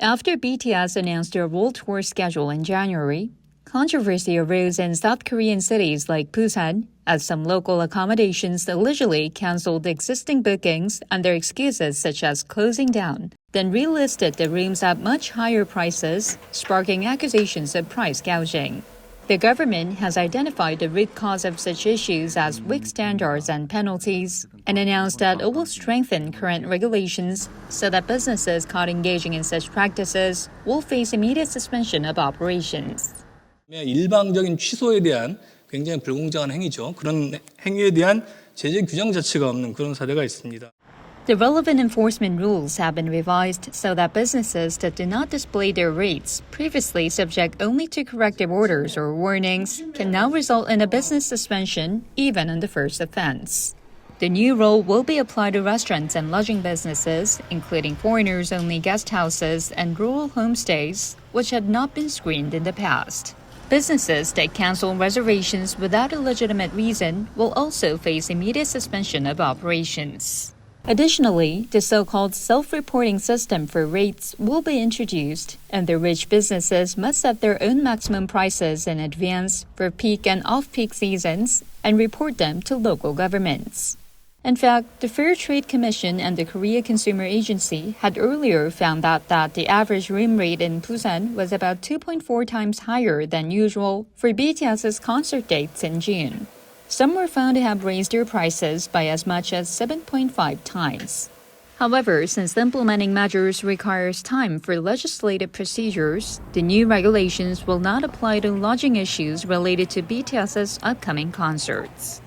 After BTS announced their world tour schedule in January, controversy arose in South Korean cities like Busan as some local accommodations allegedly canceled existing bookings under excuses such as closing down, then relisted the rooms at much higher prices, sparking accusations of price gouging. The government has identified the root cause of such issues as weak standards and penalties and announced that it will strengthen current regulations so that businesses caught engaging in such practices will face immediate suspension of operations. 일방적인 취소에 대한 굉장히 불공정한 행위죠. 그런 행위에 대한 제재 규정 자체가 없는 그런 사례가 있습니다. The relevant enforcement rules have been revised so that businesses that do not display their rates, previously subject only to corrective orders or warnings, can now result in a business suspension even on the first offense. The new rule will be applied to restaurants and lodging businesses, including foreigners-only guest houses and rural homestays, which had not been screened in the past. Businesses that cancel reservations without a legitimate reason will also face immediate suspension of operations. Additionally, the so-called self-reporting system for rates will be introduced, and the rich businesses must set their own maximum prices in advance for peak and off-peak seasons and report them to local governments. In fact, the Fair Trade Commission and the Korea Consumer Agency had earlier found out that the average room rate in Busan was about 2.4 times higher than usual for BTS's concert dates in June. Some were found to have raised their prices by as much as 7.5 times. However, since implementing measures requires time for legislative procedures, the new regulations will not apply to lodging issues related to BTS's upcoming concerts.